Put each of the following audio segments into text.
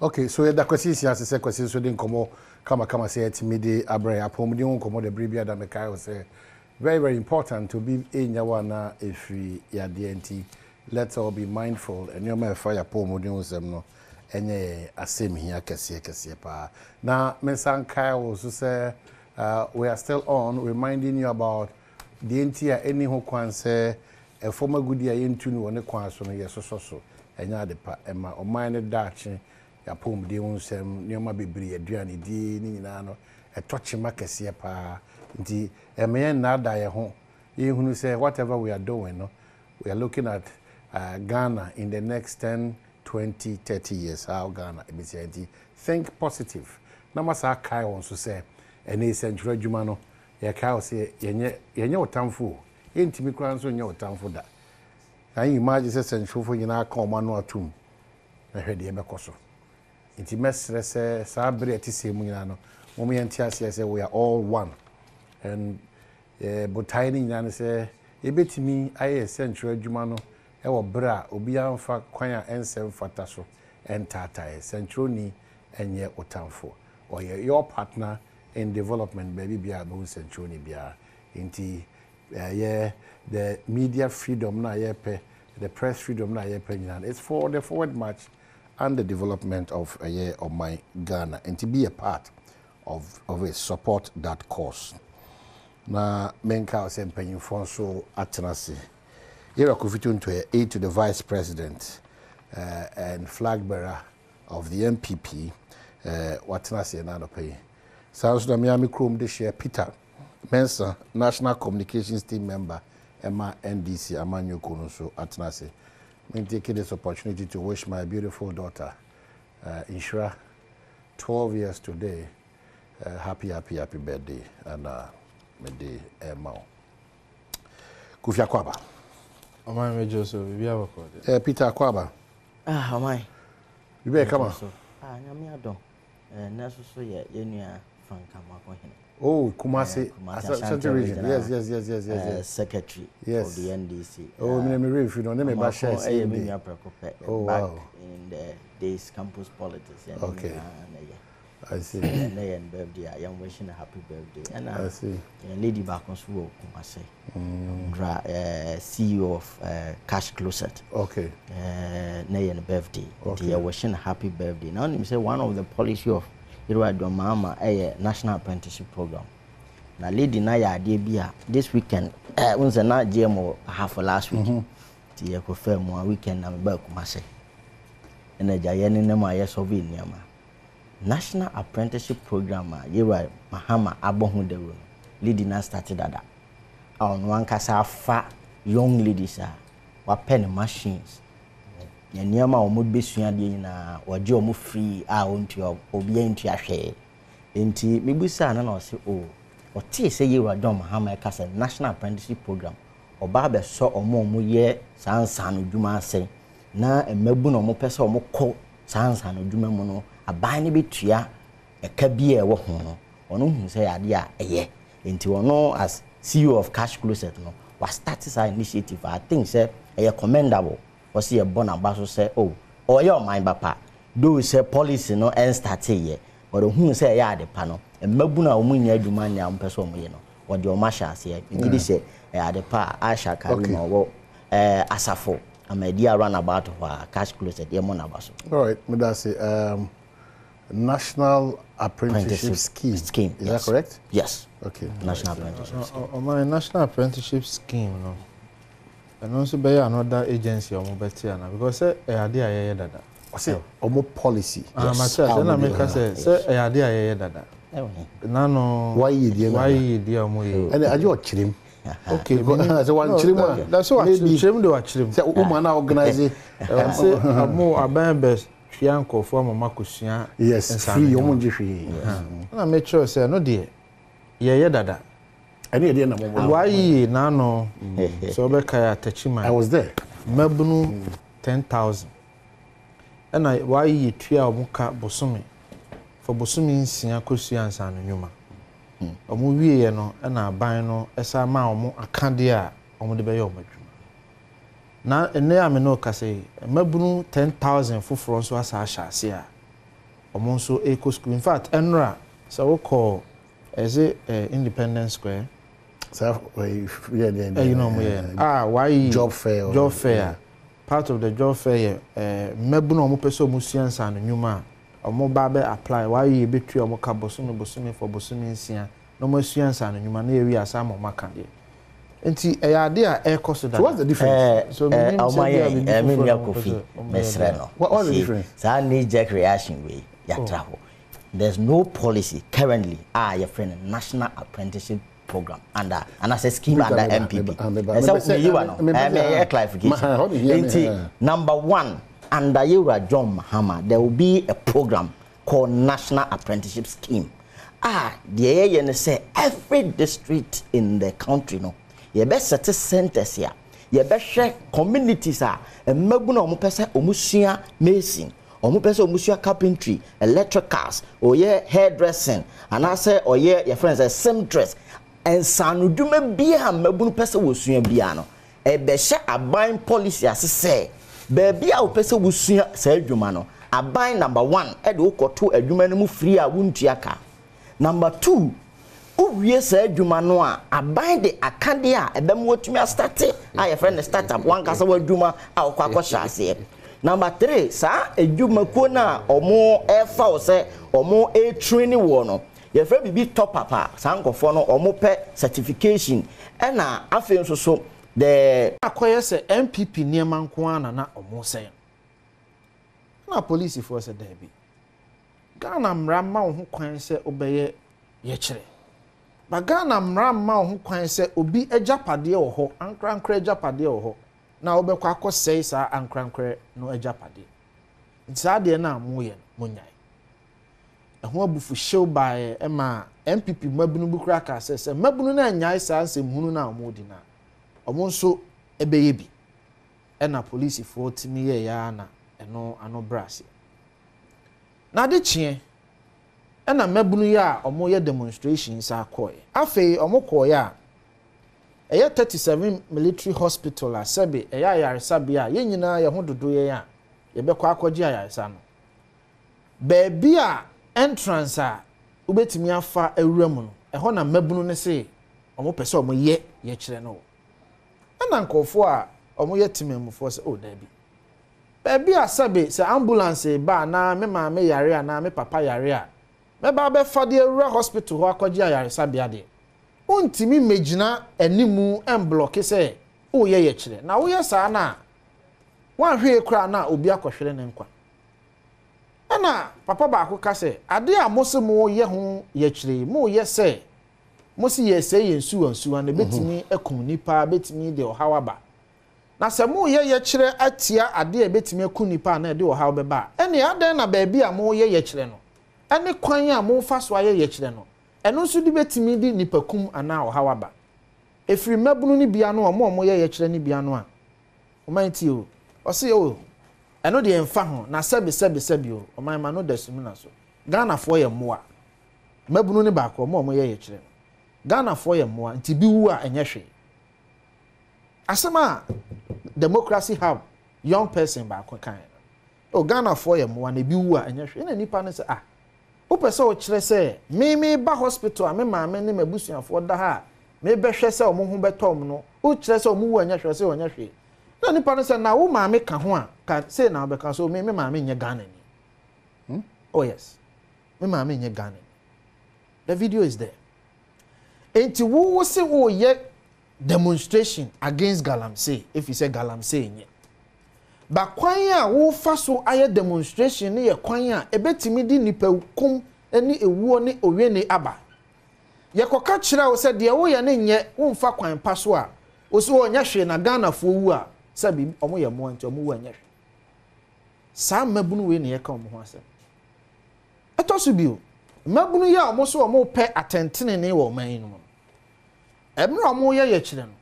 Okay, so the question is as a question so den komo kama say timide abre apom den komo the bribia da mekai say very important to be enyawana efri ya DNT. Let's all be mindful and you may fire apom den usem no enye asem hia kese pa. Na mensan kai also say we are still on reminding you about DNT any ho kwan say a former good year into no ne kwan so no yeso enya de pa ema o mine dachi ya pom de unsem nyoma bebre aduane di ni nyina no etoche makese pa nti eme na da ye ho ye hunu say whatever we are doing no we are looking at Ghana in the next 10 20 30 years how Ghana ebisi think positive na masa kai won so say ene century adwuma no ye kai say yenye otamfo entimi kran so nye otamfo da. Can you imagine say century for nyina ka o manu atum na hwede ebekoso nti mesre say sabre ati se mu nyina no mo me entiase say we are all one and but tiny nyina say ebetimi aye century adwuma no e wo bra obi amfa kwan a ensem fata so entatae century ni enye otamfo or your partner in development baby bia bo century ni bia nti the media freedom na yepe the press freedom na yepe it's for the forward march and the development of a year of my Ghana and to be a part of it, support that cause. Na menka sempenyin fonso atenase. Yera kufitun to aid to the vice president and flag bearer of the MPP watenase na no pay. Sounds na Miami Chrome this year Peter Mensa National Communications Team member Emma NDC Amanyo Konuso atenase. I'm taking this opportunity to wish my beautiful daughter, Inshra, 12 years today, happy birthday, and birthday, Mao. Kufia Kwaba. Am I major so we have a Peter Kwaba. Ah, am I? You better come on. Nyame adom. Na so ye nya Franka Makohene. Oh, Kumasi, Ashanti region. Yes. Secretary of the NDC. Oh, me if you don't name me share. Oh, wow. In the days campus politics. Okay. I see. And birthday, I am wishing a happy birthday. And I see. Lady Bakons will Kumasi. CEO of Cash Closet. Okay. Nay and birthday. Okay. I wishing a happy birthday. Now, let me say one of the policy of Adom Mama a national apprenticeship program. Now, lady na ya idea this weekend. Once a night GMO half last week. The confirm one weekend I'm back Kumasi. And a giant in my Slovenia. National apprenticeship program. Yewa Mahama Abohunderu. Lady na started that. On one casa fat young ladies are pen machines. Nyama omud besua de na waje omu free onto obi into ahwe enti mebusa na o se o tie se ye Adom Mahama kasa national apprenticeship program oba be so omu ye sansa no dwuma ase na emabu no mo pese omu ko sansa no dwuma mu no aban ne betua eka bi e wo ho no ono hu se ade a eye enti ono as CEO of Cash Closet no was start this initiative. I think say eye commendable. Was he a born ambassador say, oh, your mind papa. Do say policy no and start here. But who say ya the panel and mabuna umunya dumania person you know. What your masha say, you say the pa Asha Karima Asafo. I'm a dear runabout of Cash Closet, your monabaso. All right, me that's a national apprenticeship scheme. Is that correct? Yes. Okay. National apprenticeship scheme. My national apprenticeship scheme, no. And also by another agency or mobile because say idea dada. I say omo policy. Yes. Then I make say idea dada. No. Why idea mo ye. And are you chirim? Okay. So one chirim. That's what chirim do chirim. Say woman organize it. Say mo aban best fianco for mama kusua. Yes. Free omo free. Na make sure say no dey. Ye dada. Any idea na mo. Why na no so be kaya techima. I was there. Mabunu 10,000. And I why you tria omuka bosome. For bosome nsia kosua ansa no nyuma. Omu wie no na aban no esa ma omu akade a omu de be ye omadwuma. Na ene ame no kase mabunu 10,000 foforo so asa ahya ase a omonso eco school. In fact, Enra, so we call as Independence Square. So why job fair? Job fair. Yeah. Part of the job fair, mebuno mo peso musiansa no nyuma. Omo ba be apply. Why you be three omo ka bosumi for bosumi nsia. No mo musiansa no nyuma na ewi asa mo maka de. Enti ade a cost that. So what's the difference? So What's the difference? So knee-jerk reaction way. There's no policy currently. Your friend National Apprenticeship Program under and as a scheme under MPP. Clarification. Number one, under John Mahama, there will be a program called National Apprenticeship Scheme. The say every district in the country, no. You best set centers here. You best share communities and mabuno omupesa omusia mason, omupesa omusia carpentry, electricals, or hairdressing, and I say or your friends are seamstress. And sanudume bia mabuno pesa wosuya biano. E be share a buying policy as say. Baby a pesa wosuya say jumano. A buying number one, edo ko two a jumanu free a wuntiaka. Number two, uwie say jumano a buy the akadia e bem wotumi start your friend start up one kasa waduma a kwakwa shase. Number three, sa ejuma ko na omo e fa o say omo e training wo no. Your friend be top papa, sankofo no omo pe certification e na afi nso so the akoye say MPP niema nko ana na omo say. Na police force there bi. Ghana mra ma ho kwan say obeye ye kire. Ba Ghana mra ma ho kwan say obi agapade wo ho, ankrankra agapade wo ho. Na obekwa akosei sa ankrankra no agapade. Nsade na amoye monyai. Ho abufu show by ema MPP mabunu bukura ka se mabunu na nyai sa nsemhunu na omodi na. Omo nso ebeye bi. E na police for timi ye ya na eno ano brase. Na de chie e na mabunu ya omo ye demonstrations akoye. Afei omo koye a 37 military hospital a sebe e ya yaresa bia ye nyina ye ho dodo ye ya ye bekọ akọji yaresa no. Baby a entrance a ubetimi afa awura mu no eho na mabunu ne se omo pese omo ye kire no ana nkofo a omo ye timemufo se o dabi baby a sabe se ambulance ba na me ma me yare na me papa yare a me ba be fa de awura hospital ho akọji yaresa bia de untimi megina animu emblock se o ye kire na wo ye sa na wan hwe kura na obi akọhwere ne nkwa. Ana papa ba ko ka se ade a mose mo ye ho ye kire mo ye se mose ye se ye nsu na betimi ekum nipa betimi de ohawa ba na se mo ye kire atia ade a betimi ekum nipa na de ohawa be ba ene adan na ba bia mo ye kire no ene kwan a mo fa so ye kire no eno nso di betimi di nipa kum ana ohawa ba efiri mabunu ni bia no mo ye kire ni bia no a o manti o se o eno de enfa ho na sebi o oman ma no dasumi na so Ghana fo ye moa mabunu ne ba ko mo ye kire Ghana fo ye moa nti bi wu a enye hwe asema democracy hub young person ba ko kan o Ghana fo ye moa na bi wu a enye hwe na nipa ne se o pese o kire se me ba hospital a me ma me ne mabusuafo da ha me be hwe se o mo ho betom no o kire se o mu wu enye hwe se o enye hwe na nipa ne se na wo ma me ka ho a ka say na be ka so me ma me nye Ghana ni oh yes me ma me nye Ghana. The video is there. Enti wo se wo ye demonstration against Galamsey if you say Galamsey nye ba kwan a wo fa so aye demonstration ne ye kwan a ebetimi di nipa kum eni ewuo ne owie ne aba ye koka kira wo se de wo ye ne nye wo mfa kwan pa so a wo so wo nya hwe na Ghana fo wu a sabi omo ye mo anti omo wu anya hwe sa mabunu we ne ye ka omo ho asem etoso bio mabunu ya omo so omo pe atentene ne wo man no emra omo ye kire no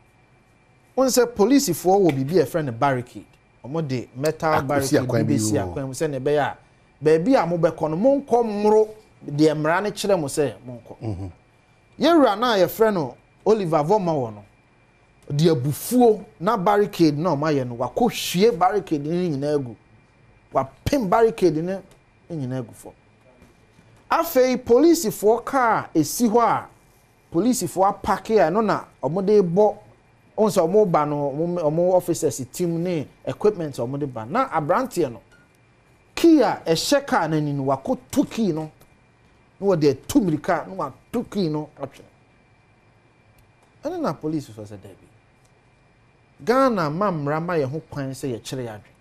won se police fo wo bibi e friend barricade omo de metal barricade bisi akwan se ne be ya baabi a mo be kono mo nko mro de emra ne kire mo se mo nko yewura na ye friend no Oliver Voma wo no de abufuo na barricade na ma ye no wakohwie barricade ni nyina agu wa pin barricade ni nyina agu fo afei police for car esi hɔ a police for park a no na omode bo onse omo ba no omo officers team ne equipment omode ba na abrante no kia ehye car na ni no wakoto key no no de tumirika no wato key no atwe ana na police for say David Ghana mamra ma ye ho kwan se ye kire yadwe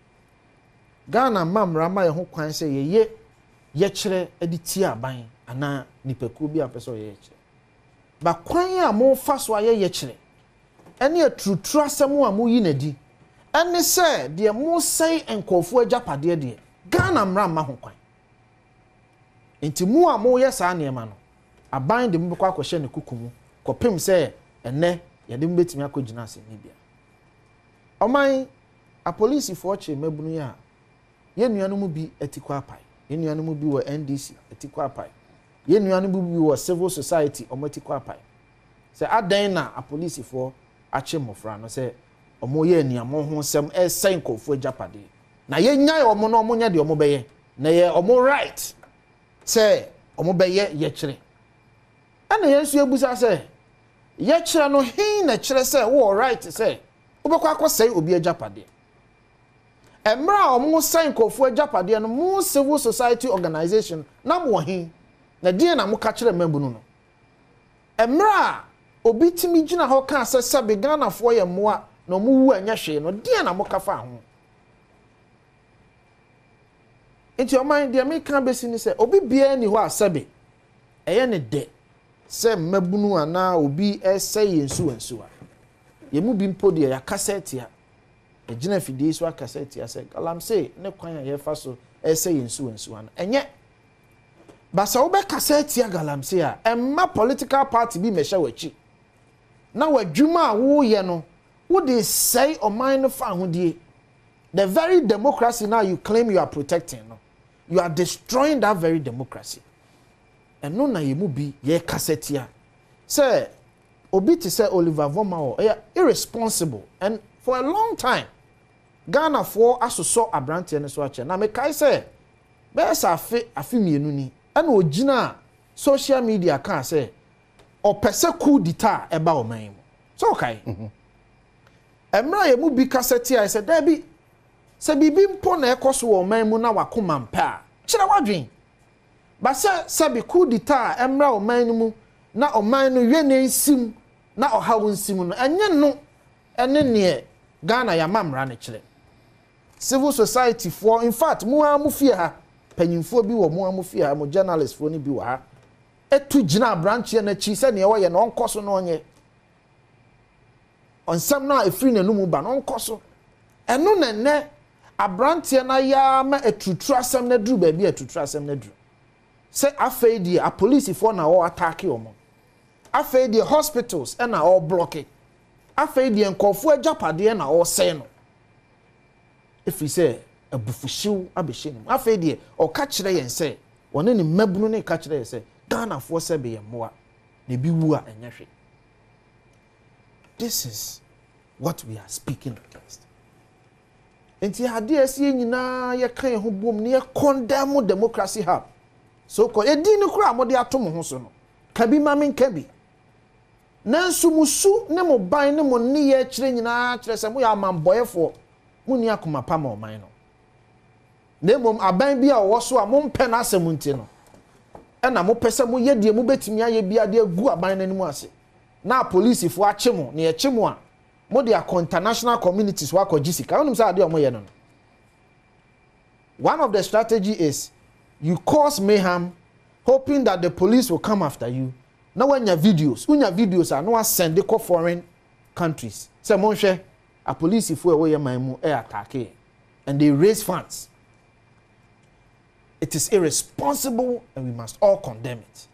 Ghana mamra ma ye ho kwan se ye kire editi aban ana nipaku bi apeso ye kire ba kwan a mo fa so ye kire ene atrutu asem a mo yi nadi ene se de mo sei enkofu agapade de Ghana mra ma ho kwan enti mo a mo ye saa niema no aban de mo kwa akɔhye ne kukumu kopem se ene ye de mbetimi akɔgyina ase ni bia oman a police for che mabunu ya ye nuanu bi etiko apai ye nuanu bi wo NDC etiko apai ye nuanu bi wo civil society omatiko apai se adan na a police for ache mofra no se omo ye aniamo ho sem sen kofu agapade na ye nyae omo no omo nya de omo beye na ye omo right se omo beye ye kire ana ye nsu ebusa se ye kire no hin na kire se wo right se obekwa akosai obi agapade emra omo sign kofu agapade no mu civil society organization na mo hin na die na mo ka kire mabunu no emra obi timi gina ho ka se be Ghana fo ye moa na mo wu anya hwe no die na mo ka fa ho enti o man de me kan besi ni se obi bia ni ho asebe eye ne de se mabunu ana obi esay ensu ye mu bi mpo de ya cassette ya e gina fidie so cassette ya se galam say ne kwan ya fa so esay ensu ana enye basa wo be cassette ya galam say a emma political party bi mehya wachi na wadwuma wo ye no wo de say o man no fa hodie the very democracy now you claim you are protecting no you are destroying that very democracy and no na ye mu bi ye cassette ya say obi to say Oliver Voma irresponsible and for a long time Ghana for asoso abrante ne so ache na me kai say be sa afi mienu ni and ogina social media kan say o pese coup d'etat eba o man so okay emra ye mu bi cassette I said there be se bibi mpo na ekoso o man mu na wakoma mpa kire wadwen ba se bi coup d'etat emra o man mu na o man no we ne nsim na ohawo nsim no enye no ene ne Ghana ya mamra ne kire civil society for in fact mu amufie ha panyimfo bi wo mu amufie ha mo journalist fo ni bi wa ha etu gina branch na chi se ne wo ye no onkoso no onye onsam na efiri na numu ba no onkoso eno na ne abrantie na ya ma etutru asem na duru ba bi etutru asem na duru se afei di a police for na wo attack omo afei di hospitals na all block afei di enkofu agapade na all say no if we say abufuhyiw abehyenim afei di o ka kire yen say woni ne mabunu ne ka kire yen say Ghana for say be yemoa ne bi wu a enyehwe. This is what we are speaking against. Enti hade asie nyina ye kan ho bom ne ye condemn democracy hub so ko edi ne kura amode atom ho so no kabi mamen kabi nansu musu ne mo ban ne mo ne ye kire nyina kire se mo ya amamboyefo mo ni akoma pa ma o man no ne mom aban bia wo so a mo mpe na asemunti no na mo pese mo ye die mo betimi aye bia de agu aban nanimu ase na police fo ache mo ne ye che mo a mo de international communities wa kojisika onum say ade o mo ye no. One of the strategy is you cause mayhem hoping that the police will come after you. Now when your videos are no send they foreign countries. Say monhwe a police if we way my attack and they raise funds. It is irresponsible and we must all condemn it.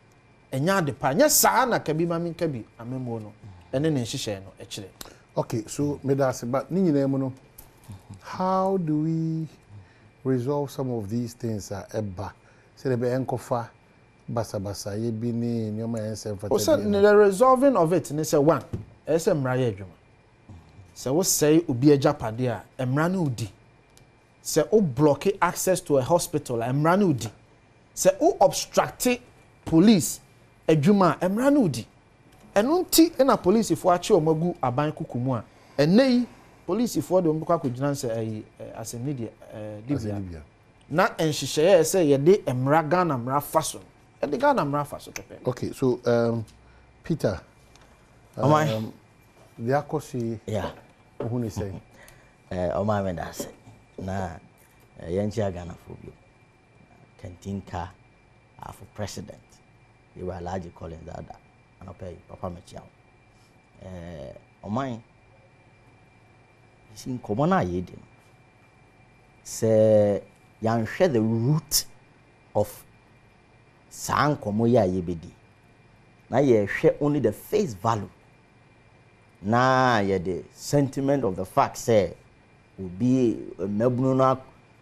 Enya de pa nya sa na kabi mamin kabi amemo no ene ne nhihye no ekire. Okay, so medase but ni nyina mu no how do we resolve some of these things eba say be enkofa basa ye bi ni nyoma ensem fata. So the resolving of it ni say one ese mra ye adwuma. Se wo say obi agapade a emra na odi. Se o block access to a hospital emra na odi. Se o obstruct police adwuma emra no di eno nti na police fo ache omagu aban kukumu a enei police fo de ombekwa kogina nse asem ni Libya na enhyehyeye se ye de emra Ghana mra faso e de Ghana mra faso pepe. Okay, so Peter the akosi yeah who ni say Oma me da se na yenchi Ghana fo bi Kentinka for president you were large calling that and okay papa me chiao Oma sin komo na ye di say yan share the root of san komo ya ye bedi na ye share only the face value na ye the sentiment of the fact say will be mebunu na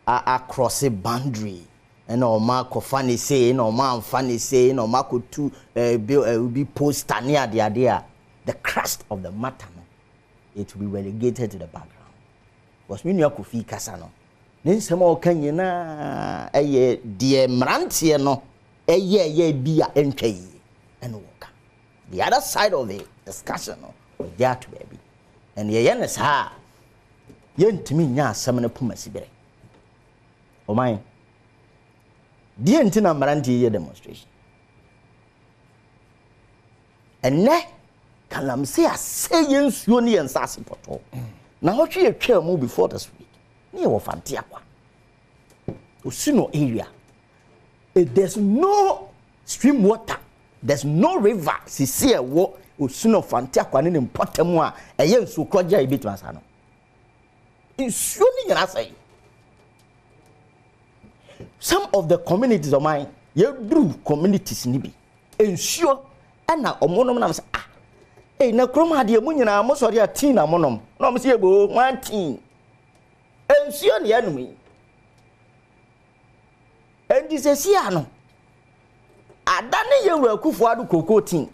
across a boundary and no ma ko fani say no ma fani say no ma ko tu be poster near the idea the crust of the matter no it will be relegated to the background was me nua Kofi kasa no ne nsem o kan nyina eye de mrantie no eye bia entwa yi ene woka the other side of the discussion no there to baby and ye ne sa yentimi nya asem ne pomasi bere o man die ntina mrantie ye demonstration enne kalamse ase yensuo ne yensase poto na hotwe etwa mu before this week ne wo fante akwa osino area there's no stream water there's no river sisi ewo osino fante akwa ne mpotemu a eyensuo kroja ebitu ansa no nsuo ni nyina say some of the communities of mine ye drew communities ni bi nsuo ana omonom na say na kroma de mu nyina mo sori a tin na monom na mo se ebo 1 tin nsuo ne anum yi endi se si ano adane ye wura kufu adu koko tin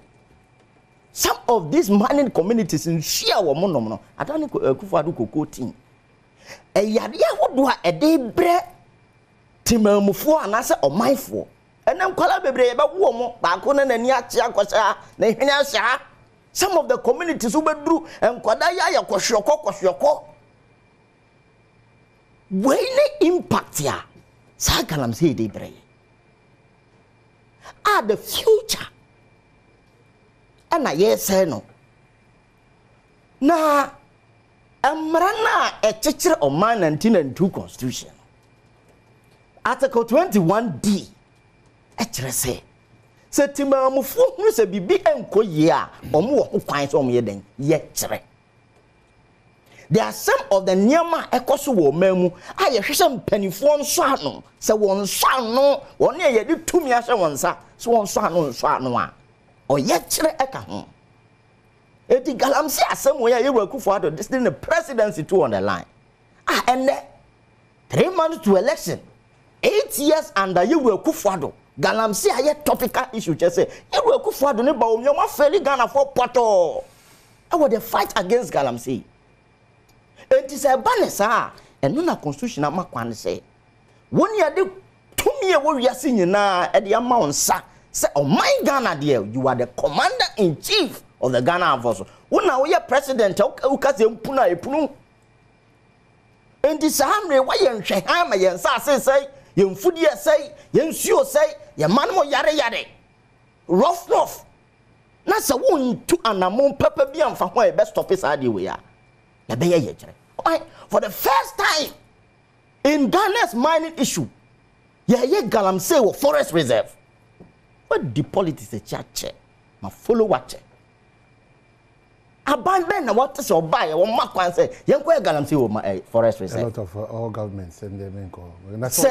some of these mining communities nsuo wo monom no adane kufu adu koko tin eyade ahodo a ede bre timamufo anase omanfo enam kwala bebre ye be wo mo ba ko na nani ache akwasa na hwene ahya some of the communities who bedru enkwada ya kwhweko when impact ya sagalam say dey bre the future ana yes no na amrana echechire oman 1992 constitution article 21D echire say timamufo hu se bibi enko ye a omo wo kwan so omo ye den ye kire there are some of the niema ekoso wo mamu a ye hwehwe mpanifo nso ano se won nso ano won ye de tumi ahye won sa so won nso ano a o ye kire eka ho eti galamsi asem wo ya ye wakufo ado this the presidency too on the line and 3 months to election 8 years under ye wakufo ado galamsi aye topical issue che say ye wakufo ado ne ba omyo ma feli Ghana for poto I would fight against galamsi enti say banesa eno na constitution amakwan say woni ya de tumi e wo wiase nyina e de ama onsa say oh my Ghana there you are the commander in chief of the Ghana force wona wo ye president u ka se mpuna epunu enti sahamre wa ye nhwe han ma ye nsa asesai ye mfudi esai ye nsuo sai ye manmo yare rough na se won tu anamon papa bi amfa ho e best office ade we ya na be ye kire for the first time in Ghana's mining issue ye galamsey wo forest reserve what the politics a church ma follow what abandon na what so buy wo makwan say yenko galamsey wo forest reserve a lot of all governments and them ko na so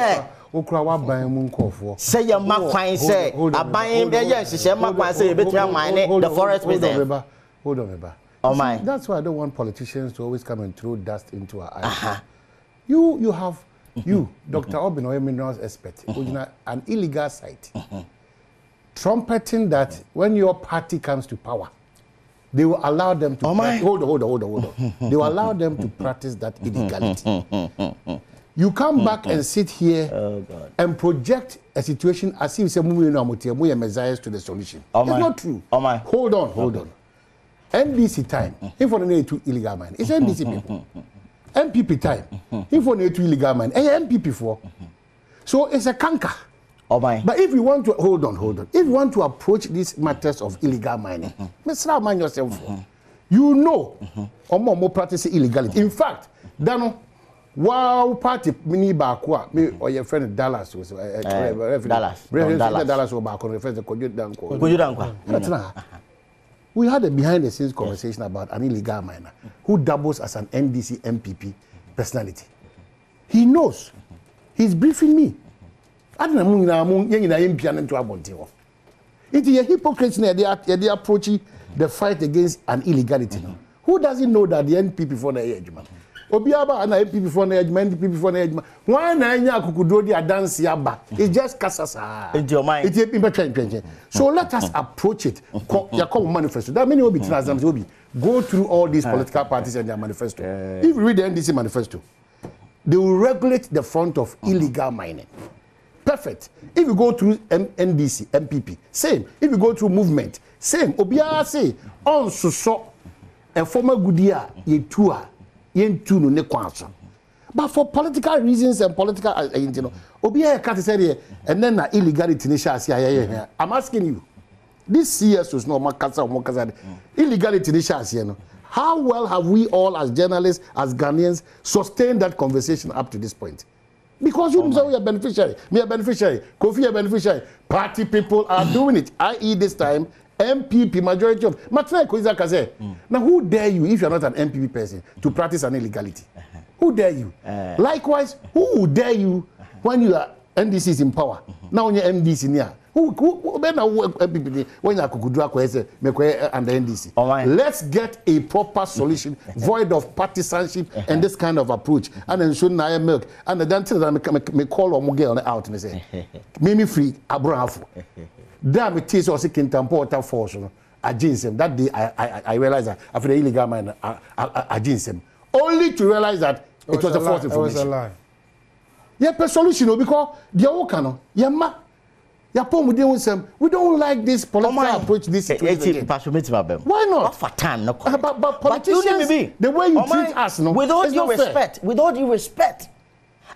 okura wa ban mu nkofo say ye makwan say aban be ye hihye makwan say betua mine the forest reserve hold on eba oh my that's why I don't want politicians to always come and throw dust into our eyes. You have Dr. Obino, a minerals expert, an illegal site, trumpeting that when your party comes to power, they will allow them to hold on. They will allow them to practice that illegality. You come back and sit here and project a situation as if we are messiahs to the solution. It's not true. Hold on. NDC time, if for the to illegal mine, it's NDC people. MPP time, if for the to illegal mine, MPP for. So it's a canker. But if you want to hold on. If you want to approach these matters of illegal mining, mind yourself. You know, more practice illegality. In fact, Dano. Wow, party mini bakwa me or your friend Dallas was Dallas or back on the friend we had a behind the scenes conversation about an illegal miner who doubles as an NDC MPP personality. He knows. He's briefing me. I don't know it's a hypocrisy they approaching the fight against an illegality. Who doesn't know that the NPP for the age man? Obiaba and NPP for the NPP for the age. Why na kukudodi a dance yaba? It's just kasasa. Into your mind. So let us approach it. Yakob manifesto. That many will be go through all these political parties and their manifesto. If you read the NDC manifesto, they will regulate the front of illegal mining. Perfect. If you go through NDC, MPP, same. If you go through movement, same. Obiara say on so a former goodia yetua. But for political reasons and political, and then illegality. I'm asking you, this CS was no illegality. How well have we all, as journalists, as Ghanaians, sustained that conversation up to this point? Because you say we are beneficiary, me a beneficiary, Kofi a beneficiary. Party people are doing it. I.e., this time. MPP majority of now who dare you if you're not an MPP person to practice an illegality? Who dare you? Likewise, who dare you when you are NDC is in power? Now when you're MDC near who MPP when you are under NDC? Let's get a proper solution void of partisanship and this kind of approach. And then should I milk and then tell them me call or girl out and say me free Abraham. Damn it is also Kintampo force. I jinx him. That day I realized that after the illegal mine, I jinx him. Only to realize that it was a false information. It was a lie. Yeah, per solution because the Okano, yeah, we don't like this political approach. This situation. Why not? Not for time, no. But politicians, the way you treat us, no. With all due respect,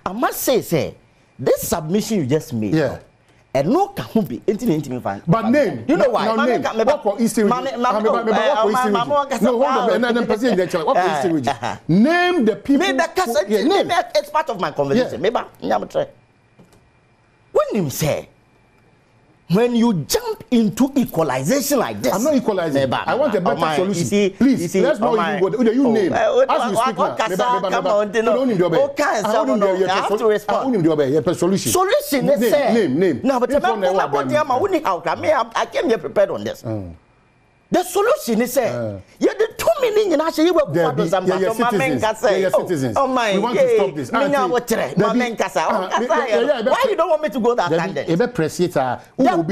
I must say, this submission you just made. Yeah. And no can be intimate fan. But name, you know why? No name. What for East region? Name the people. Maybe it's part of my conversation. Maybe I'm trying. When you say, when you jump into equalization like this, I'm not equalizing. I want a better solution. Please, let's know you name. As you speak now, I have to respond. Solution, let's say. Name. No, but I came here prepared on this. The solution is you the 2 million you actually work for some citizens. Oh my, we want to stop this. Why you don't want me to go that candidate? The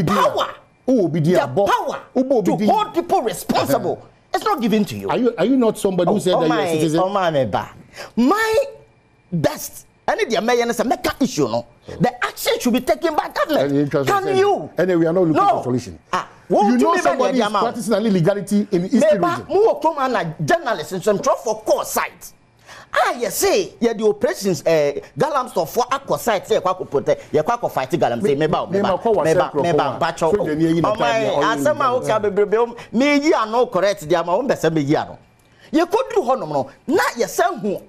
power to hold people responsible. It's not given to you. Are you not somebody who said that you're a citizen? My best. I need the mayor to make an issue. No, the action should be taken by government. Can you? And we are not looking for a solution. You know somebody is practicing an illegality in the East region. More come and journalists in some trouble for core sites. You say, the operations, Galam store for aqua sites, you protect, you fight Galam, say, me, you are no correct, the amount of the you could do honorable, not yourself who.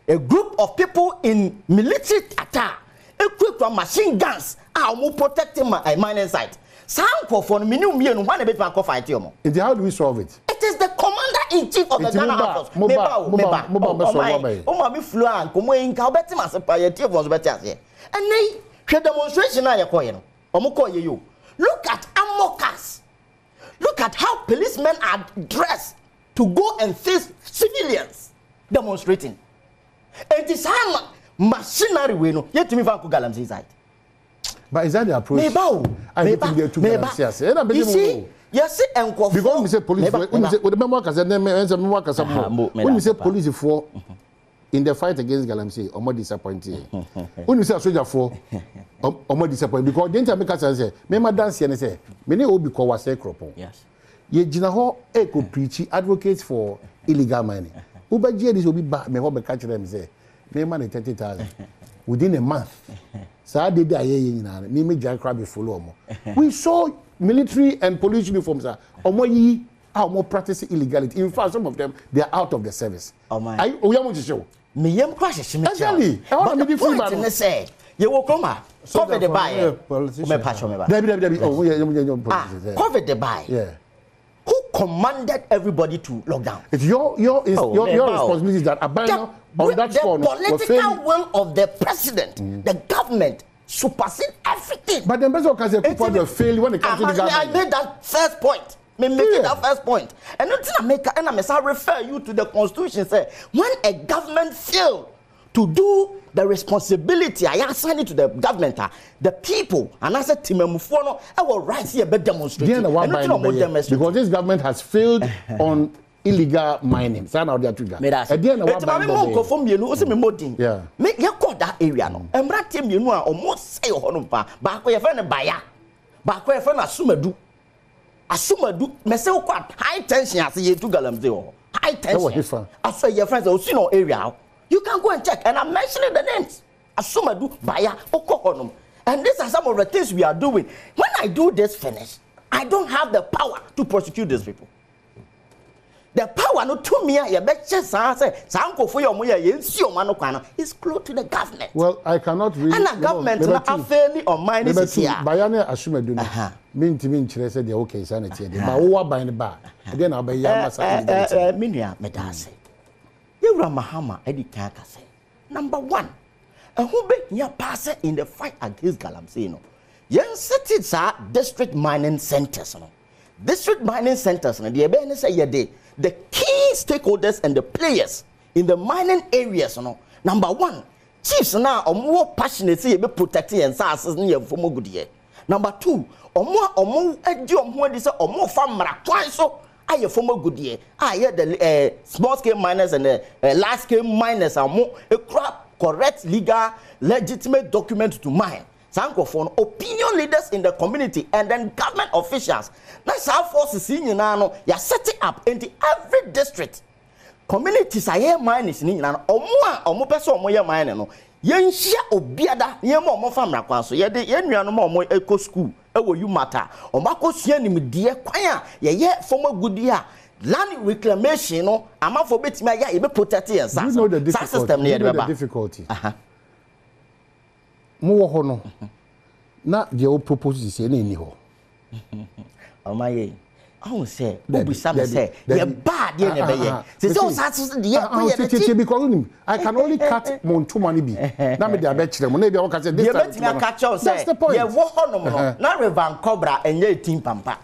A group of people in military attack, equipped with machine guns, are more protecting my mining site. Sound for minimum and one a bit of fight. How do we solve it? It is the commander-in-chief of the Ghana Armed Forces. My fluent, come in, Calbetima, piety was better here. And they demonstration I acquire. You look at Amokas. Look at how policemen are dressed to go and face civilians demonstrating. It is how machinery we know. Yet to me, Galam's inside. But is that the approach? I think they're too bad. You see, yes, and because we say police, when we say police for in the fight against Galamsey, Omo disappointed. When you say a soldier for Omo disappointed, because didn't make us say, Mema dance and say, many will be called a cropo. Yes. Ye Jinaho Echo preach advocates for illegal mining. Uber Jedis will be back, may hope catch them say, Mema 30,000 within a month. So I did that, me Jack Crabby follow. We saw military and police uniforms are more practicing illegality. In fact, some of them they are out of the service. Oh my! We want to show. Me yam crash. Actually, I want to be free man. Say, you will come cover the buy. Debbie. Oh, yeah. Cover the buy. Yeah. Who commanded everybody to lock down? It's your responsibility that abandon on that phone. The political will of the president, the government, supersede everything. But the president can say people will fail when it comes to the government. I made that first point. That first point. And I refer you to the Constitution. Say when a government fails to do the responsibility, I assign it to the government, the people, and I said, Timemufono, I will right here be demonstrating. Because this government has failed on illegal mining. Yeah. Me you call that area no. Emrate me no almost say honum pa. Ba ko ye fe ne baya. Ba ko ye fe na Asumadu. Asumadu me say quite high tension as ye to Galamsey ho. High tension. I say your friends see no area. You can go and check, and I'm mentioning the names. Asumadu, Baya, Okohonum. And these are some of the things we are doing. When I do this finish, I don't have the power to prosecute these people. The power no to me, you bet just say, Sanko for your moya, is close to the government. Well, I cannot really. And the government are fairly on mine is here. Bayane Asumadu, mean to mean, said the okay, sanity, but who by the bar. Again, I'll be Yamasa. Minia, Medase. You Mahama Eddie Kaka say. Number one, and who be near passer in the fight against Galamsey. No, young cities are district mining centers. No, district mining centers. No, the say the key stakeholders and the players in the mining areas. No, number one, chiefs now are more passionate say be protecting and SARS near for more good year. Number two, or more edium who is or more farmer twice so. I former good year. I hear the small scale miners and the large scale miners are more correct, legal, legitimate documents to mine. Sanko for opinion leaders in the community and then government officials. That's how forces in Yanano, you're setting up into every district. Communities are here miners in Yanano, or more person or more miner. Yen share obiada, yen more family kwaso, ye de yen more eco school. You matter or Marco Sianim dear choir, yet former good year. Land reclamation, no, I'm not for bit my ya, protect and you know the difficulty. More honor. Not the old proposals any ho. Oh my. Oh, say, say, you're bad, you're never because I can only cut mon too money be. Now, maybe I bet them, maybe I can say this. That's the point. You're not Revan Cobra and your team pampa.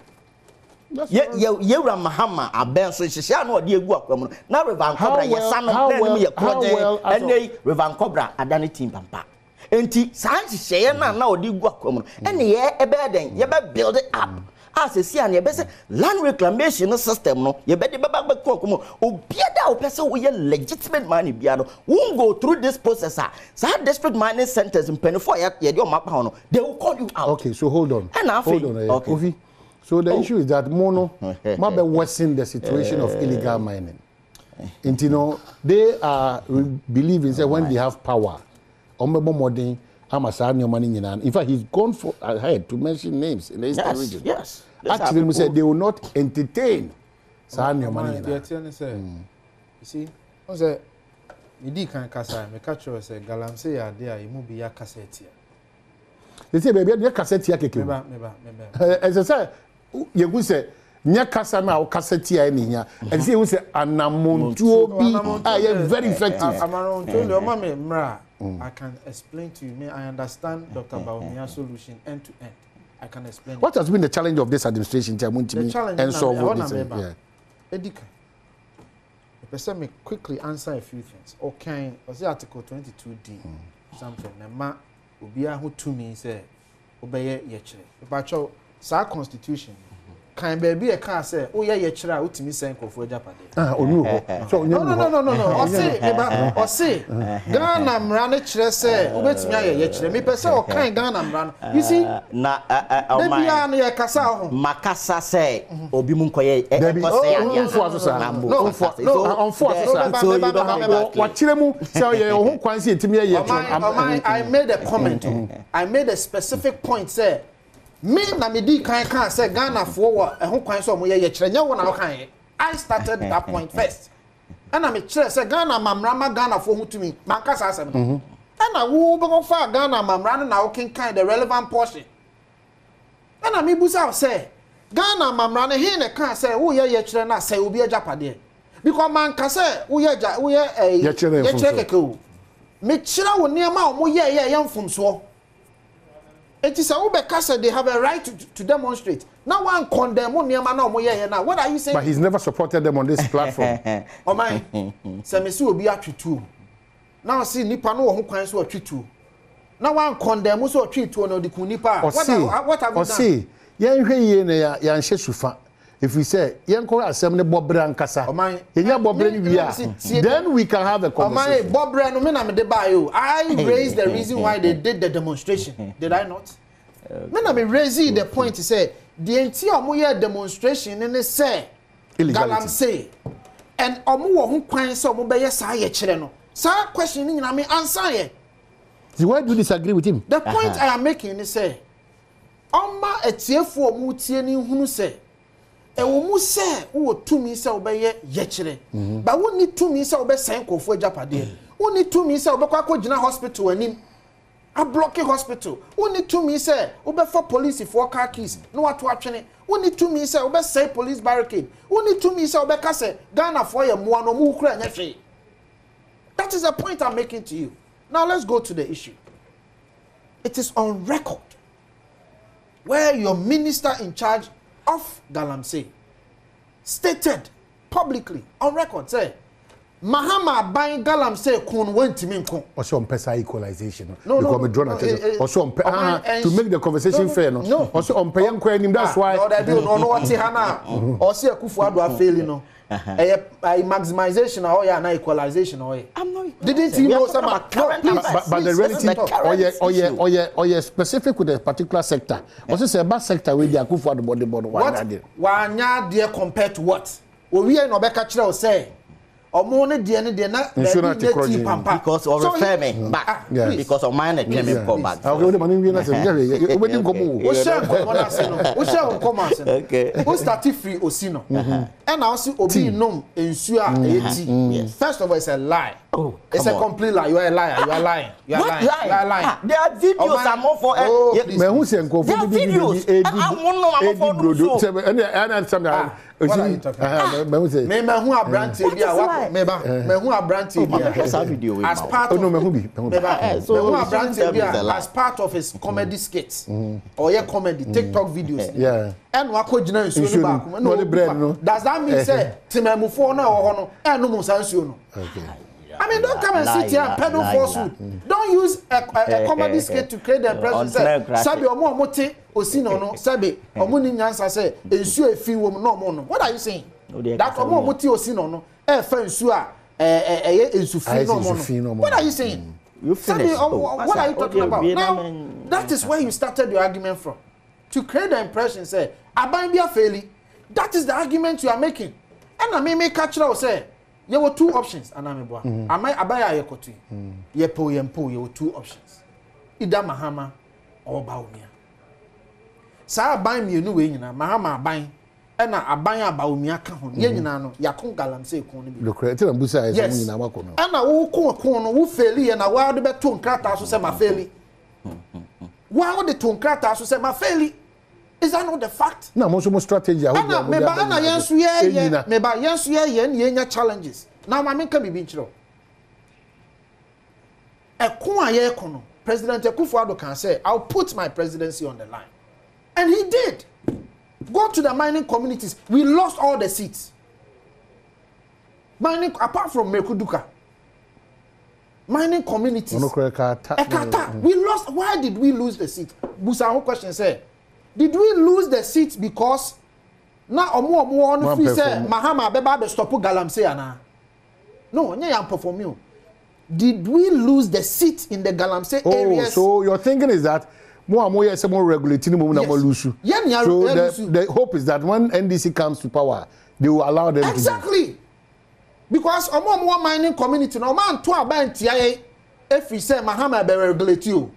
You ran Mahama, a Ben, so she shall not dear work. Now, Revan Cobra, your son, and they Revan Cobra, a Danny team pampa. And Sansi share now, do work. And yeah, a bed, you better build it up. As a see, and you better land reclamation system. No, you better back come. Oh, be a person with legitimate money. Biano won't go through this process. Some district mining centers in Penfoy, your map, they will call you out. Okay, so hold on. And hold on. Okay. So the issue is that Mono might be worsening the situation of illegal mining. And you know, they are believing that when they have power, modern. Money in fact, he's gone for ahead to mention names in the Eastern region. Yes. Actually, we said they will not entertain your money. You see, I say, you did can't cassa, me catch you say, Galamsey are there, you move be a cassette here. They say, baby, your cassette here. As I said, you would say, Nya kasa na o cassette here in here. And say, we say, Anamontuo be very effective. I can explain to you. I understand Dr. Baumia solution end to end. I can explain. What has been the challenge of this administration? The challenge and solve this. Edika, the person may quickly answer a few things. Okay, was the Article 22D something? Nema ubia who to me say obey yechere. But your sa constitution kan baby e kan say wo ye chira utimi sen kofo japade onu ho so onye no o say me ba o say Ghana mra ne chire say wo betimi aye chire me pese o kan Ghana mra you see na bia na ye kasa ho makasa say obi mu nkoye onfo asosa wa chire mu say ye ho kwan say etimi aye I made a comment I made a specific point say me na me di kan say Ghana fo wo ho kwan so mo ye chire nya wo na wo kan I started that point first and I me chire say Ghana mamrama Ghana fo hutumi mankasa asem and I wo be go fa Ghana mamra na wo kan the relevant portion and I me busa say Ghana mamra ne he ne kan say wo ye chire na say obi ajapade because mankasa wo ye chire keke me chire wo niam a mo ye mfumso. It is a Ubekasa, they have a right to demonstrate. Now one condemn one near man now. What are you saying? But he's never supported them on this platform. Oh my, Samisu will be at you too. Now see Nipano who can so treat you. Now one condemn also treat to no the Kunipa. What have you done? See, yan Shesufa. If we say Yanko assembly Bob Brancasa, then we can have a conversation. Bob Brand, I raised the reason why they did the demonstration. Did I not? When I raising the point to say the entire demonstration and they say Galam say and Omu who quines so mobile say chileno. Sir questioning I mean answer. Why do you disagree with him? The point I am making is say Oma etiefo mutieni hunu say ewomu se wo tumi se obeye yechire ba woni tumi se obe sen kofo ajapade woni tumi se obe kwa gina hospital anim a block hospital woni tumi se obe for police for car keys no wato atwene woni tumi se obe say police barricade woni tumi se obe ka se Ghana for ye mo no mu kura nya hwe. That is the point I'm making to you. Now let's go to the issue. It is on record where your minister in charge of Galamsey stated publicly on record say Mahama buying Galamsey kun went to me kun also on pesa equalization because me draw attention also on to make the conversation fair no also on pay yan kwa nim that's why no that no what hana also Akufo-Addo afeli no maximization or na equalization or I'm not didn't you know some but the reality specific with a particular sector also say about sector where the Akufo-Addo body what wanya there compared to what we no be ka kire say omo ne de na because of refer me back because of mine came in call back okay the money we na say we dey come o share come na say no o share come na say okay o start free osino and now see obi nom ensu a eti first of all it's a lie. Oh, it's a complete lie. You are a liar. You are lying. You are lying. You are lying. There are videos. I'm more for. Me who say go for videos. I'm for. What are you talking about? Me who are brandy bia wa me who are brandy bia as part of me who are brandy bia as part of his comedy skits or your comedy TikTok videos. Yeah. And wa ko gina nsuo no ba no does that mean say timamufo na wo ho no e no mu sansuo no. Okay. I mean, don't come and sit here and peddle falsehood. Don't use a comedy skit to create the impression. Sabi omo omote osino no sabi omo ni nyansa say ensu efi wo no omo no. What are you saying? That omo omote osino no e fa ensu a ensu fi no omo no. What are you saying? You finish. What are you talking about? Now, that is where you started your argument from. To create the impression say aban bia faili. That is the argument you are making. And I may catch you say there were two options anameboa amai abaya yekotu yempo there were two options either Mahama or Baumia sa aban mienu we nyina Mahama aban na aban Baumia ka ho ye nyina no yakon Galamsey kon no bi the create na busa ese nyina makọ no na wo kon no wo faili ye na wa de beto nkrata so se ma faili wa wo de to nkrata so se ma faili. Is that not the fact? No, most strategy. Yensu challenges. Now, my main can be binchro. President Akufo-Addo can say, I'll put my presidency on the line. And he did. Go to the mining communities. We lost all the seats. Mining, apart from Mekuduka. Mining communities. We lost. Why did we lose the seat? Busa question say, did we lose the seats because na omo on free say Mahama beba be stop galamsey ana. No, nya ya perform you. Did we lose the seat in the galamsey areas? So your thinking is that more yes more regulating more lose. So the hope is that when NDC comes to power, they will allow them exactly. Because omo mining community no man to abantia if we say Mahama be regulate you.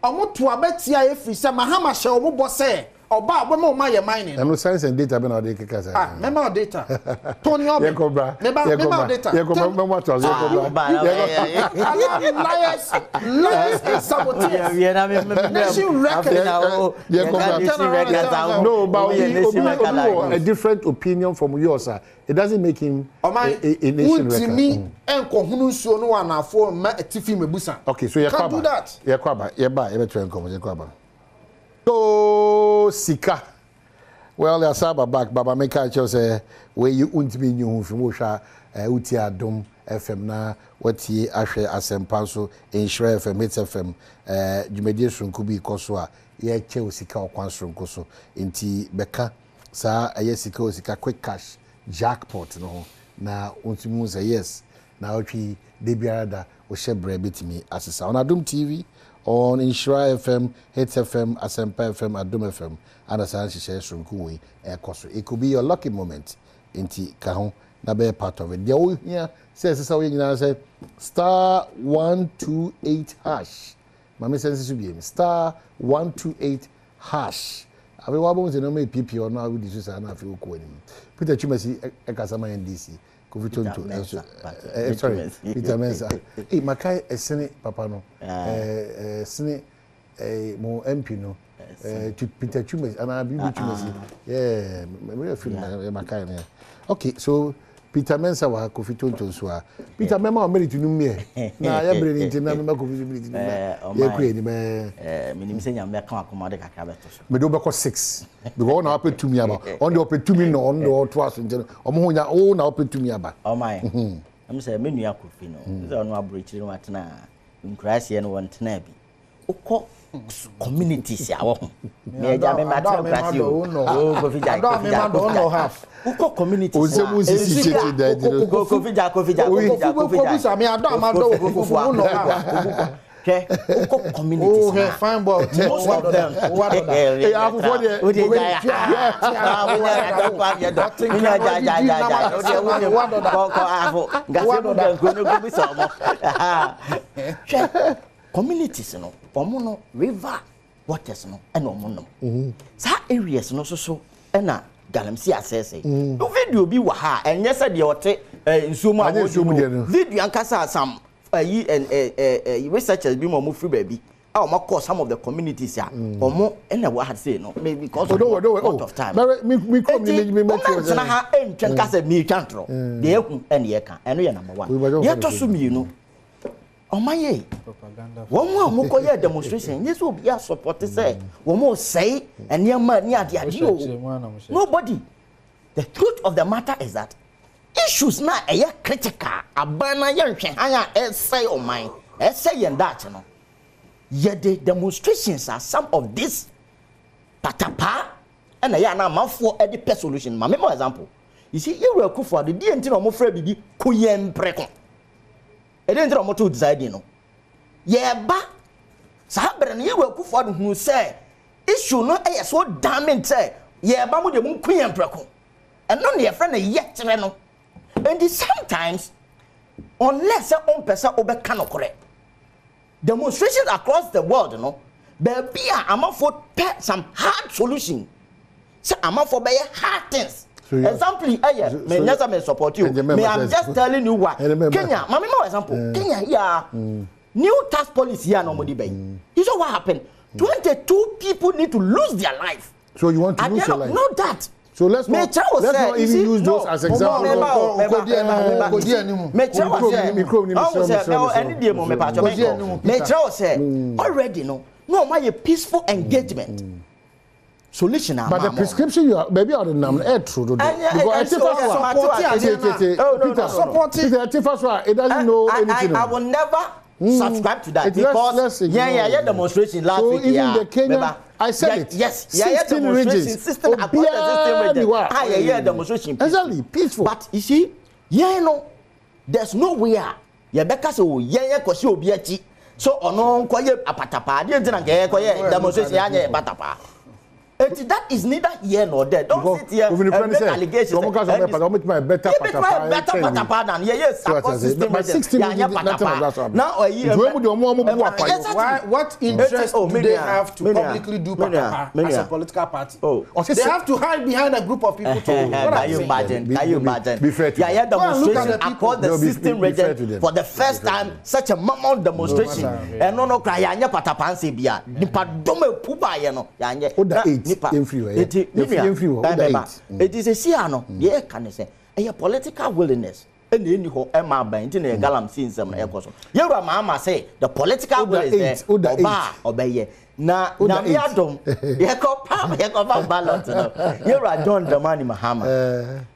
Omo to abetia if we say Mahama she omo boss say oba aboma ma ye mining. No science and data be na dey keka. Remember data. Tony Obi. Remember data. Remember to liars and saboteurs. Nation record. No, but a different opinion from yours, sir. It doesn't make him a nation record. Okay, so you can't do that. So Sika. Well, there's Saba back, Baba Meka chose where you won't be new from Wosha, Uti Adom FM na, what ye Ashe Asempanso, Insure FM, Hits FM, Jumediation could be Koswa, ye Che Sika or Kwansrum Koso, Inti Beka, Sa, a Yesiko Sika quick cash, jackpot, no, na Untimu say yes, now she debiada or shebre bit me as a sound Adom TV. On Insure FM, Hits FM, Asempa FM, Adom FM, and as I say, Sunkuwi, it could be your lucky moment in Kahon, na be part of it. The old here says, so you know, say star 128 hash. Mammy says, it should be *128 hash. I mean, what was the name of PP or now with this? I don't feel cool. Peter Chumasi, Ekasama NDC. Sorry, Peter Mensa. Hey, Makai, a Senate Papano, Senate, more MP, no, to Peter Chumas, and I'll be with Chumas. Yeah, we're feeling Makai. Okay, so Peter Mensa was Kofi Tonto Swa. Peter Mema married to me. Now, I bring into Namma Coffee. Minim say I'm back on command Cacabetos. Medobako 6. Because now open to me about on the open to me no on the twice in general. Omonia own open to me about. Oh my. I'm saying menu Yakufino. There are no breaching what now. In Christian and one Tenabi. Oko communities ya wo. Me ja me matter class you. Oh Kofi ja. I don't know half. Uko communities. Ozemu sisi cheche da. Kofi ja. Me adom no half. Okay. Uko communities. Oh, fine boy. Most of them. What Hey, I for the. Communities no omo no river waters no e no omo no sa areas no so e na galamsey asese do video bi wa ha enye se de ote nsuomu awo video ankasa sam researchers bi mo free baby omo call some of the communities ya omo e na wa say no maybe because of lot of time me come me na ha entwen kasa me twantro de ehu ene ye ka eno ye number 1 ye to so mi no Omaye propaganda one more demonstration this will be a support say one more say and near man near the nobody. The truth of the matter is that issues now are critical abana yanhwe haya say on mine say and that no yet the demonstrations are some of this patapa and na manfo e the solution ma me example you see you were for the DNT no mo fra bibi koyempreko e dey ntro moto decide no ye ba sahabre no ye wa kufo do hu say issue no e so damage say ye ba mo de mu kuyen preko and no ye friend ye tere no and sometimes unless on person obeka no correct demonstrations across the world no baby am for some hard solution say am for be hard things. So example, me never me support you. Me I'm just telling you what. Kenya, mama more example. Kenya here, new tax policy here no more debate. You know what happened? 22 people need to lose their life. So you want to lose your life? Not that. So let's not even use those as examples. Already no my peaceful engagement. Solution but the prescription you are maybe on the number true because it doesn't know anything. I will never subscribe to that because demonstration last week even the Kenya I said it. Yes, 16 regions. 16 demonstration. Exactly, peaceful. But you see, there's nowhere. Yebeka so yeah, kosi obiachi. So ono koye apatapa. Dey ntina ke koye demonstration anya apatapa. That is neither here nor there. Don't sit here and make allegations. Better patapa than yes. Now what interest do they have to publicly do patapa as a political party? They have to hide behind a group of people. Can you imagine? Yeah, demonstration across the 16 region for the first time. Such a mammoth demonstration. And no cry anya patapa and say bia. Nipa dome pupa ye no. Yanye. It is a siano. Yeah, can I say a political willingness. And then you hold Emma Bantin and Galam seen some echoes. Your mama say the political will is there. Obey. Now, Adom, Yakov ballot. You're a John Dramani Mahama.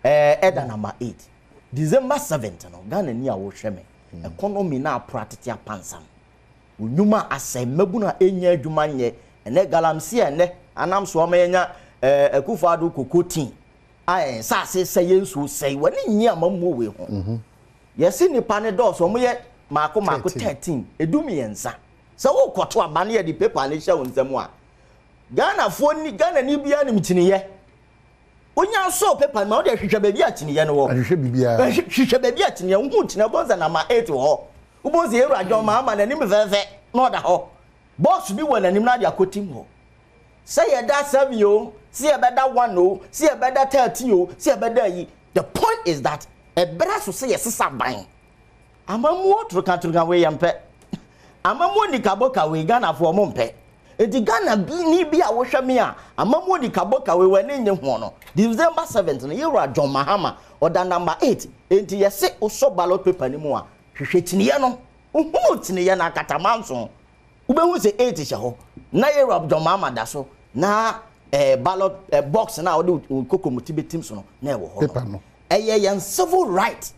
Eda number 8. December 7th, Ghana near Wosheme. Economy now practice pansam. Unuma ase mebuna enye jumanye. Ene Galam see ene. Anam so amenya ekufadu kokoti ai sa se yensu sei wani nyia mammo we ho yesi nipa ne do so mo ye mako 13 edumi yensa so wo kwoto abane ye di paper ne hye wonsam a Ghana ni bia ne mtini ye onya so paper ma wo de hwehwe ba bia tini ye no wo hwehwe bibia hwehwe ba bia tini ye hu tini bonza na ma 8 ho ubonzi eru adwo ma ama na nim fefe no da ho boss bi wona nim na dia kotim ho. Say that 7 yo, see a better 1 no, see a better 30 yo, see a better ye. The point is that a better to say a sister buying. I'm a more to country away and pet. I'm a more the Kaboka we Ghana for Mompe. It Ghana be a washer me. I'm a more the Kaboka we were in the one. December 7th, and you are John Mahama or the number 8. Ain't ye say also ballot paper anymore. Shitiniano, Tiniana Catamanson. Ube say 8 is a ho. Na you are John Mahama daso. Na ballot box na odi koko motibe teams no na ewo ho no yan civil right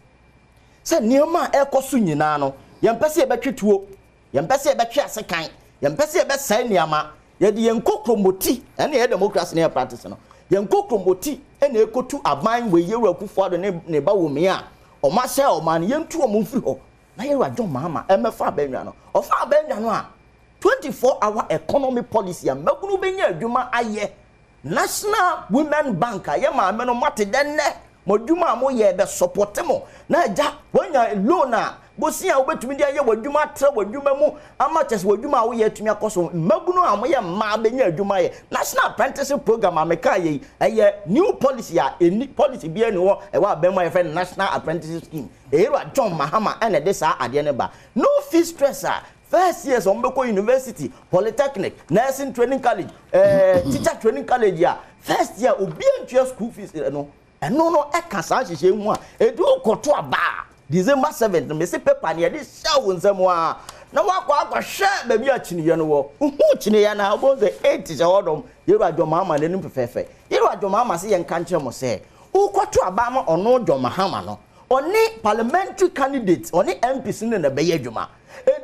say nioma ekoso nyina no yempese e betwetuo yempese e betwe asekan yempese e besai niama ye de yenkokromoti ene ye democracy na practice no yenkokromoti ene ekotu aban we yewu akufo ado ne ba wo me a o ma se o ma ne yentu o mo mfiri ho na yewu John Mahama emefa abanwa no o fa abanwa no a 24-hour economy policy and Megunu Benya Juma Aye National Women Bank Ayama Meno Mati Dene Mojuma Moye be supportemo na ja when ya lona bosia obetumidi aye wadwuma tra wadwuma mu amatches wadwuma wo ye tumi akoso Megunu amoye ma benya adwuma ye National Apprenticeship Program ameka ye eye new policy a eni policy bia ni wo e wa bema ye friend National Apprenticeship Scheme era John Mahama ene de sa ade ne ba no fee stressor. First years on Beko University, Polytechnic, Nursing Training College, Teacher Training College, yeah. First year, Obian school fees, no. And no, I can't say she won. It do go to a bar. December 7th, Missy Pepper near this show in someone. Now, I share baby at Chiniano. Chiniana was the 80s Adom. You are your mamma and then prefer. You are your mamma, see and can't say. Who got to Obama or no John Mahama, no? Only parliamentary candidates, only MPs in the Bayajuma.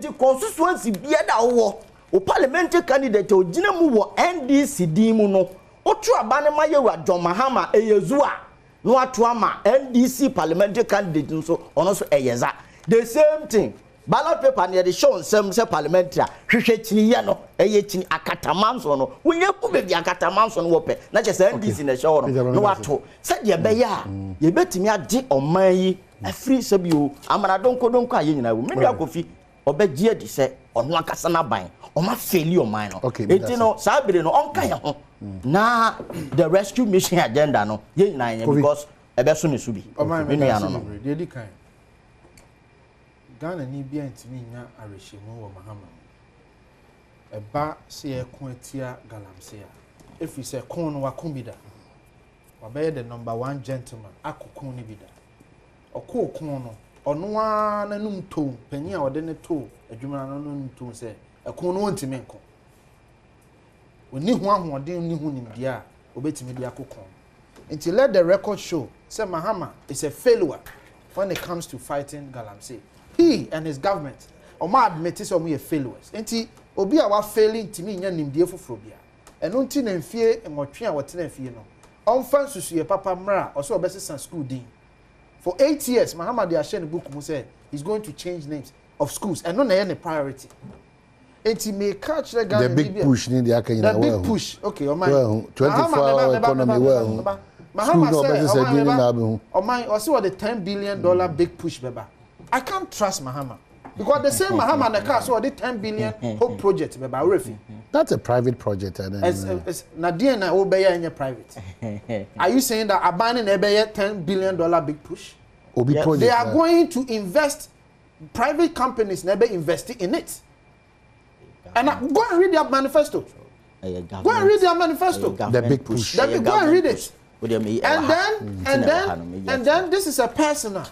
The constituency biada wo o parliamentary candidate o ginamu wo NDC dimu no o tru abane mayewa John Mahama eyezua no atu ama NDC parliamentary candidate nso ono so eyeza the same thing ballot paper near the show some say parliamentary hwehwe chini ye no eye chini akatamanso no wonye ku be akatamanso no wo pe na che say NDC na show no atu say de be ya ye betimi age oman yi afri sabio amana donko aye nyina wo me akofi obegie di se onu akasa na ban o ma failure man no etino sabire no onka ye ho na the rescue mission agenda no ye nyina ye because ebeso ne subi menu no de di kan Ghana ni bia ntimi nya arehemu wo Mahama eba se ye kon atia galamse a efi se kon no wakon bida wabe the number 1 gentleman akokon ni bida okokon no ono a nanum to panyi a ode ne to adwuma nanum to se ekon no ntimi nko oni hu ahode ni hu nimdia a obetimi dia kokon until let the record show say Mahama is a failure when it comes to fighting galamse. He and his government, Oma admit some we failures. Enti obi a wa failing timi nya nimdie foforo bia. ɛno nti na mfie nwɔtwe a wɔtena fie no ɔmfa nsusuye papa mra ɔsɛ ɔbɛsesa school din for 8 years Mahama de ahyɛ ne book mu say he's going to change names of schools ɛno na ɛyɛ ne priority enti me catch the Ghana the big push ni the akanya the big push okay o man 24-hour economy well Mahama say o man ɔsɛ what the $10 billion big push beba I can't trust Mahama because the same Mahama na car so the $10 billion hope project beba refi that's a private project and na dear na obey any private are you saying that abaning ebeye $10 billion big push they are going to invest private companies never investing in it and go and read their manifesto go and read their manifesto the big push go and read it and then this is a personal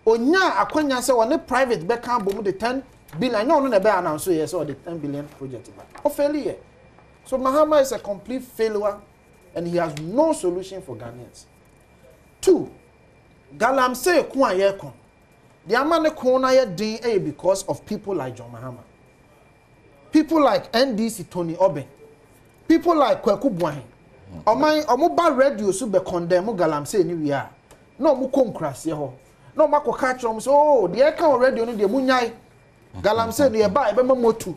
onya akwanya say one private back can boom the 10 billion no no be announce so yes or the 10 billion project o failure so Mahama is a complete failure and he has no solution for Ghanaians. 2 Galamsey ko aye kon the amane ko na ye din because of people like John Mahama, people like NDC Tony Oben, people like Kwaku Buahin omo ba radio so be condemn Galamsey ni we are no mo konkrase ho no mako catch them so oh the can already on the munyai Galamsey no e ba e be mamotu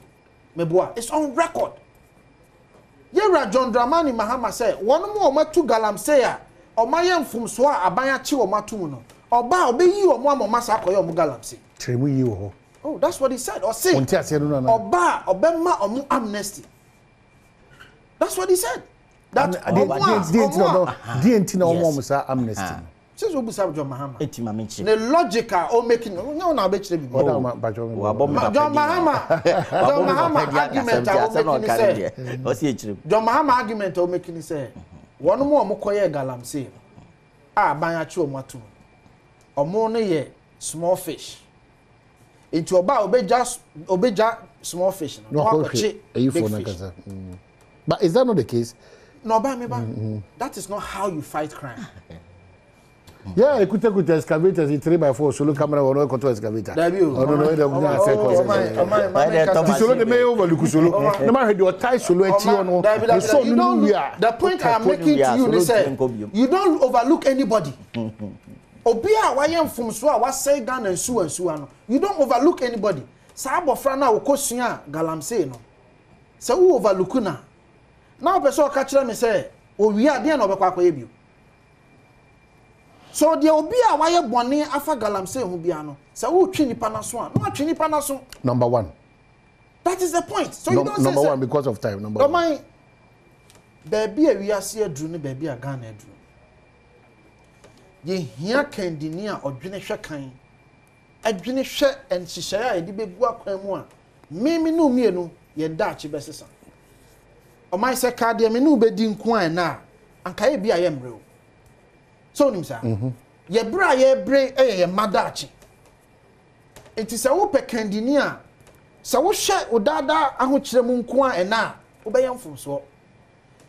meboa it's on record yera John Dramani Mahama say one mo matu Galamsey a o mayem fumso a abanya chi o matu no oba obeyi o mo amomasa akoye o Galamsey tremu yi wo oh that's what he said or say oba obema o amnesty that's what he said that DNT na o mo sa amnesty says Obusa John Mahama. The logical or making no na be chire bi. John Mahama argument I making say. John Mahama argument I making say. One more omokoye Galamsey. Ah ban achi omatu. Omo no ye small fish. Into oba obeja small fish. No big fish. But is that not the case? No ba me ba. That is not how you fight crime. Yeah, écoutez excavators, 3x4 solo camera or no control excavator. Solo the mayor over Lucusolo. No matter your tie solo the point I'm making to you is you don't overlook anybody. Obia why am from so was say Ghana and so no. You don't overlook anybody. Sabo frana okosua Galamsey no. So who overlook na? Now person catch me say, "Oh we are there no be kwa ebio." So the obia why bone afa Galamsey hu bia no say wo twi nipa na so a no atwi nipa na so number 1 that is the point so you don't say number 1 because of time number 1 baby a we ase adru ne baby a Ghana adru ye hia kandini a odwene hwe kan adwene hwe enhyehyɛ a edi begu akwan mu a mimi no mienu ye daachi besesa o man se ka de me no bedi nko an na anka ye bia ye mrew so nim sa ye bra ye bre ye madachi enti se wo pekandini a se wo hwe odada ahokyere mu nko a na wo be yemfom so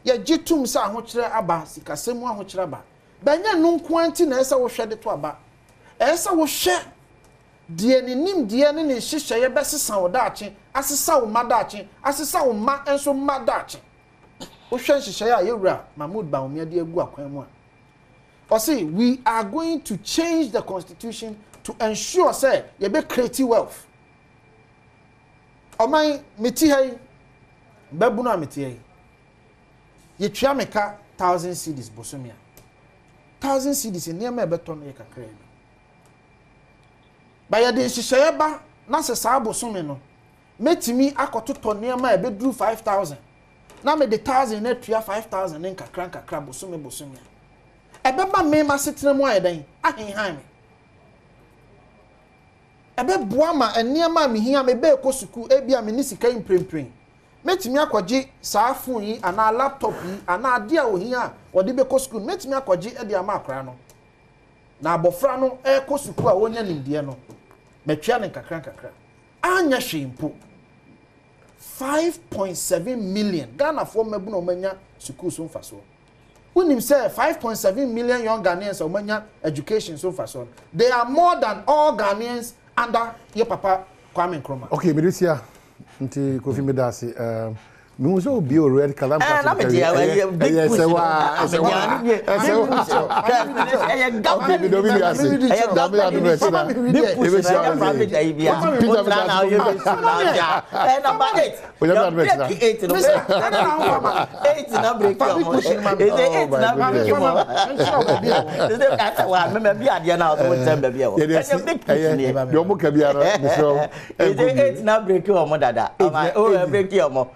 ye gitum sa ahokyere aba sikasemu ahokyere aba banya no nko anti na ese wo hwe de to aba ese wo hwe de ninim de ne ne hyehyɛ ye besesa wo daachi asesa wo madachi asesa wo ma enso madachi wo hwe hyehyɛ a ye wura Mahmoud Bawumia de agu akwan mu a see, we are going to change the constitution to ensure, say, you be creative wealth. O my meti hay, babuna meti hay. Ye twa meka 1,000 cedis bosomia. 1,000 cedis in near me beton ye kakra. Ba ya de hyehyɛ ba na se saa bosome no. Metimi akototo near ma be dru 5,000. Na me de 1,000 na twa 5,000 en kakra bosomia. Ebeba me ma setena mu ayedan ahenhan me ebe boa ma eniama me hia me be ekosuku ebia me ni sika imprempren metimi akwaje saa phone yi ana laptop yi ana ade a ohia wode be ekosuku metimi akwaje ede ama akra no na abofra no ekosuku a wonya nimde no metwa ne kakra anya hwempo 5.7 million Ghana for mebu no manya suku so mfaso. When him say 5.7 million young Ghanaians are education so far so they are more than all Ghanaians under your papa Kwame Nkrumah. Okay, Medisia, nti Kofi Medasi, Me was be red color. Na me dia big push.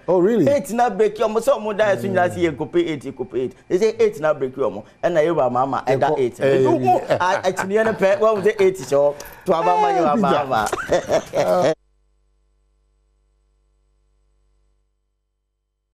Oh really? 8 na break your so mo die so nyina see go pay 8 they say 8 na break your and na you mama and that 8 actually na pay what was 8 so to abama you mama